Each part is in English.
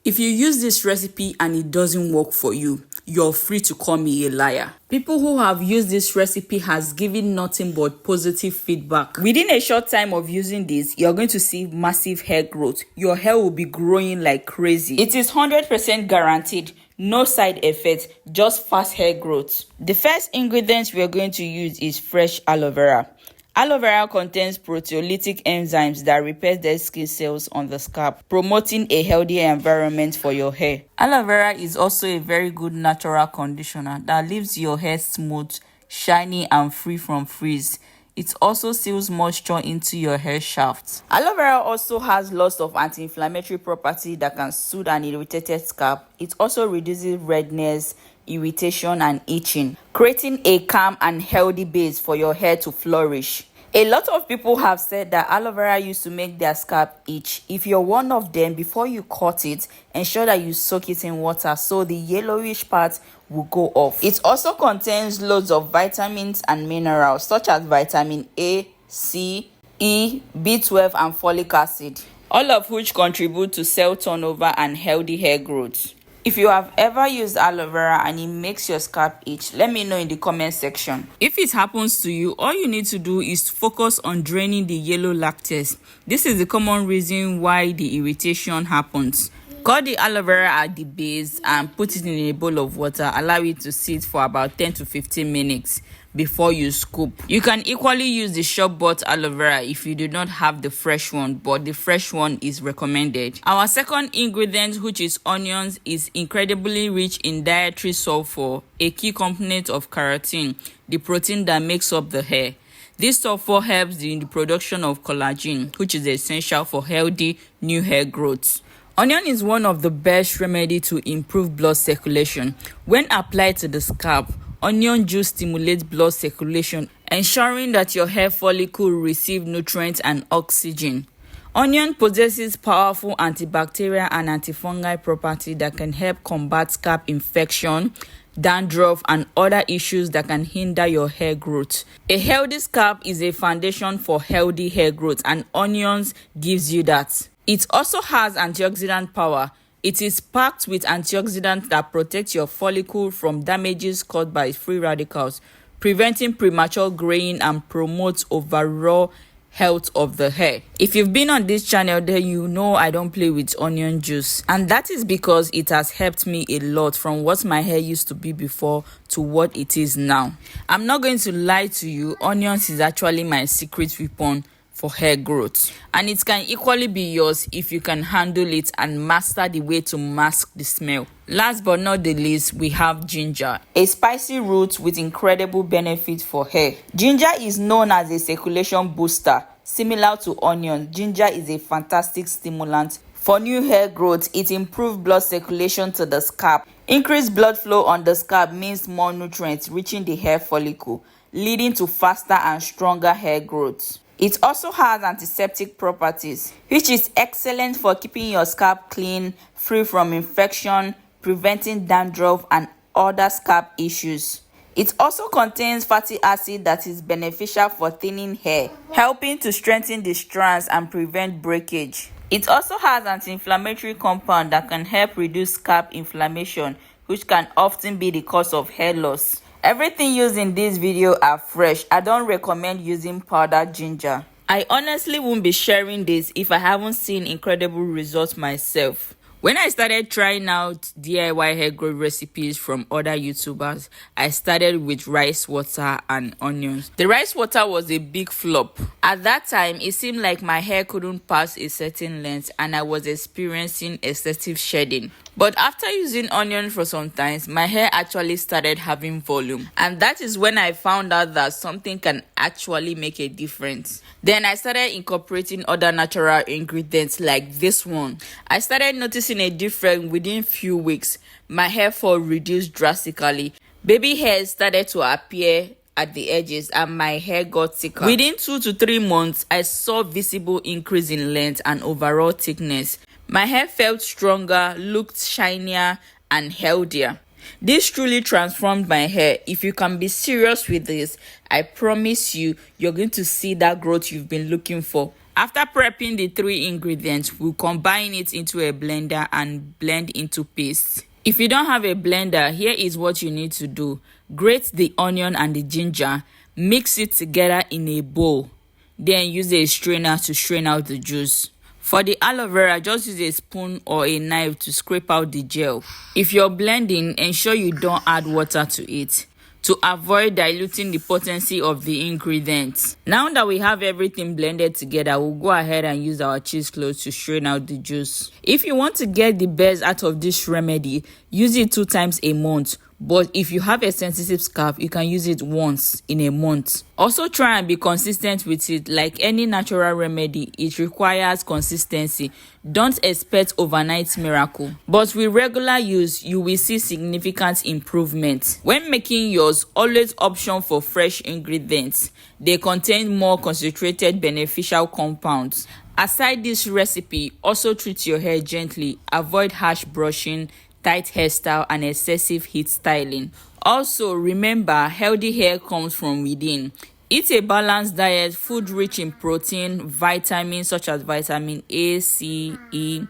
If you use this recipe and it doesn't work for you, you're free to call me a liar. People who have used this recipe has given nothing but positive feedback. Within a short time of using this, you're going to see massive hair growth. Your hair will be growing like crazy. It is 100% guaranteed. No side effects, just fast hair growth. The first ingredient we are going to use is fresh aloe vera. Aloe vera contains proteolytic enzymes that repair dead skin cells on the scalp, promoting a healthier environment for your hair. Aloe vera is also a very good natural conditioner that leaves your hair smooth, shiny, and free from frizz. It also seals moisture into your hair shafts. Aloe vera also has lots of anti-inflammatory properties that can soothe an irritated scalp. It also reduces redness, irritation, and itching, creating a calm and healthy base for your hair to flourish. A lot of people have said that aloe vera used to make their scalp itch. If you're one of them, before you cut it, ensure that you soak it in water so the yellowish part will go off. It also contains loads of vitamins and minerals such as vitamin A, C, E, B12, and folic acid, all of which contribute to cell turnover and healthy hair growth. If you have ever used aloe vera and it makes your scalp itch, let me know in the comment section. If it happens to you, all you need to do is focus on draining the yellow latex. This is the common reason why the irritation happens. Cut the aloe vera at the base and put it in a bowl of water. Allow it to sit for about 10 to 15 minutes before you scoop. You can equally use the shop-bought aloe vera if you do not have the fresh one, but the fresh one is recommended. Our second ingredient, which is onions, is incredibly rich in dietary sulfur, a key component of keratin, the protein that makes up the hair. This sulfur helps in the production of collagen, which is essential for healthy new hair growth. Onion is one of the best remedies to improve blood circulation. When applied to the scalp, onion juice stimulates blood circulation, ensuring that your hair follicle receive nutrients and oxygen. Onion possesses powerful antibacterial and antifungal properties that can help combat scalp infection, dandruff, and other issues that can hinder your hair growth. A healthy scalp is a foundation for healthy hair growth, and onions gives you that. It also has antioxidant power. It is packed with antioxidants that protect your follicle from damages caused by free radicals, preventing premature graying and promotes overall health of the hair. If you've been on this channel, then you know I don't play with onion juice, and that is because it has helped me a lot from what my hair used to be before to what it is now. I'm not going to lie to you, onions is actually my secret weapon for hair growth, and it can equally be yours if you can handle it and master the way to mask the smell. Last but not the least, we have ginger, a spicy root with incredible benefits for hair. Ginger is known as a circulation booster. Similar to onion, ginger is a fantastic stimulant for new hair growth. It improves blood circulation to the scalp. Increased blood flow on the scalp means more nutrients reaching the hair follicle, leading to faster and stronger hair growth. It also has antiseptic properties, which is excellent for keeping your scalp clean, free from infection, preventing dandruff and other scalp issues. It also contains fatty acid that is beneficial for thinning hair, helping to strengthen the strands and prevent breakage. It also has anti-inflammatory compound that can help reduce scalp inflammation, which can often be the cause of hair loss. Everything used in this video are fresh. I don't recommend using powdered ginger. I honestly won't be sharing this if I haven't seen incredible results myself. When I started trying out DIY hair growth recipes from other YouTubers, I started with rice water and onions. The rice water was a big flop. At that time, it seemed like my hair couldn't pass a certain length and I was experiencing excessive shedding. But after using onion for some time, my hair actually started having volume. And that is when I found out that something can actually make a difference. Then I started incorporating other natural ingredients like this one. I started noticing a difference within few weeks. My hair fall reduced drastically. Baby hairs started to appear at the edges and my hair got thicker. Within 2 to 3 months, I saw visible increase in length and overall thickness. My hair felt stronger, looked shinier, and healthier. This truly transformed my hair. If you can be serious with this, I promise you, you're going to see that growth you've been looking for. After prepping the 3 ingredients, we'll combine it into a blender and blend into paste. If you don't have a blender, here is what you need to do. Grate the onion and the ginger, mix it together in a bowl. Then use a strainer to strain out the juice. For the aloe vera, just use a spoon or a knife to scrape out the gel. If you're blending, ensure you don't add water to it to avoid diluting the potency of the ingredients. Now that we have everything blended together, we'll go ahead and use our cheesecloth to strain out the juice. If you want to get the best out of this remedy, use it 2 times a month. But if you have a sensitive scalp, you can use it once in a month. Also try and be consistent with it. Like any natural remedy, it requires consistency. Don't expect overnight miracle. But with regular use, you will see significant improvement. When making yours, always option for fresh ingredients. They contain more concentrated beneficial compounds. Aside this recipe, also treat your hair gently. Avoid harsh brushing, tight hairstyle, and excessive heat styling. Also, remember, healthy hair comes from within. Eat a balanced diet, food rich in protein, vitamins such as vitamin A, C, E,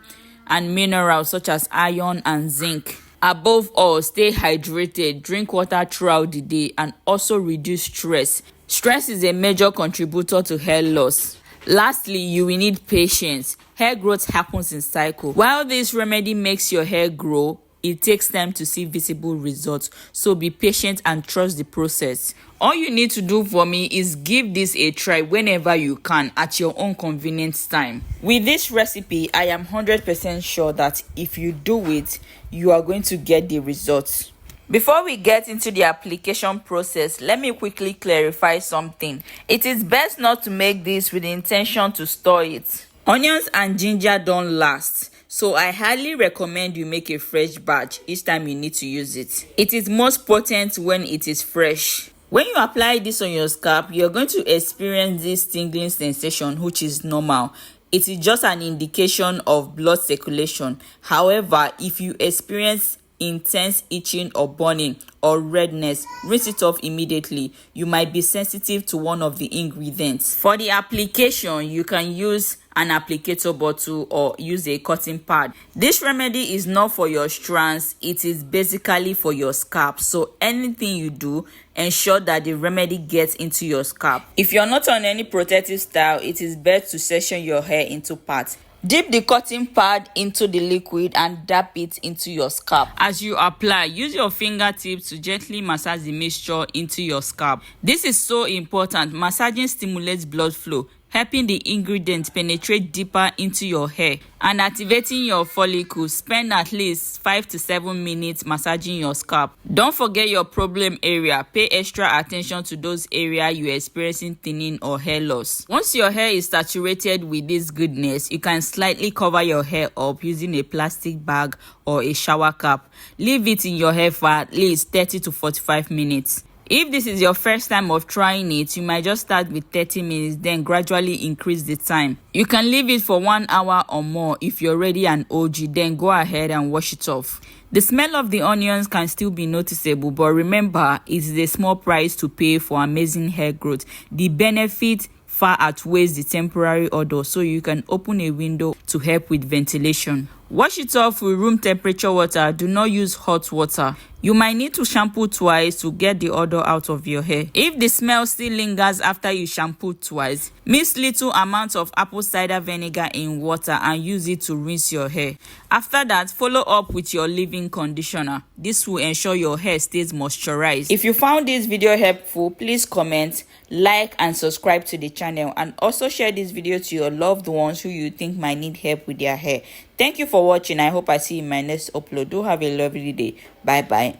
and minerals such as iron and zinc. Above all, stay hydrated, drink water throughout the day, and also reduce stress. Stress is a major contributor to hair loss. Lastly, you will need patience. Hair growth happens in cycles. While this remedy makes your hair grow, it takes time to see visible results, so be patient and trust the process. All you need to do for me is give this a try whenever you can at your own convenient time. With this recipe, I am 100% sure that if you do it, you are going to get the results. Before we get into the application process, let me quickly clarify something. It is best not to make this with the intention to store it. Onions and ginger don't last. So I highly recommend you make a fresh batch each time you need to use it. It is most potent when it is fresh. When you apply this on your scalp, you're going to experience this tingling sensation, which is normal. It is just an indication of blood circulation. However, if you experience intense itching or burning or redness, rinse it off immediately. You might be sensitive to one of the ingredients. For the application, you can use an applicator bottle or use a cotton pad. This remedy is not for your strands, it is basically for your scalp. So anything you do, ensure that the remedy gets into your scalp. If you're not on any protective style, it is best to section your hair into parts. Dip the cotton pad into the liquid and dab it into your scalp. As you apply, use your fingertips to gently massage the mixture into your scalp. This is so important. Massaging stimulates blood flow, helping the ingredients penetrate deeper into your hair and activating your follicles. Spend at least 5 to 7 minutes massaging your scalp. Don't forget your problem area. Pay extra attention to those areas you're experiencing thinning or hair loss. Once your hair is saturated with this goodness, you can slightly cover your hair up using a plastic bag or a shower cap. Leave it in your hair for at least 30 to 45 minutes. If this is your first time of trying it, you might just start with 30 minutes, then gradually increase the time. You can leave it for 1 hour or more. If you're already an OG, then go ahead and wash it off. The smell of the onions can still be noticeable, but remember, it is a small price to pay for amazing hair growth. The benefit far outweighs the temporary odor, so you can open a window to help with ventilation. Wash it off with room temperature water. Do not use hot water. You might need to shampoo twice to get the odor out of your hair. If the smell still lingers after you shampoo twice, mix little amounts of apple cider vinegar in water and use it to rinse your hair. After that, follow up with your leave-in conditioner. This will ensure your hair stays moisturized. If you found this video helpful, please comment, like, and subscribe to the channel, and also share this video to your loved ones who you think might need help with their hair. Thank you for watching. I hope I see you in my next upload. Do have a lovely day. Bye bye.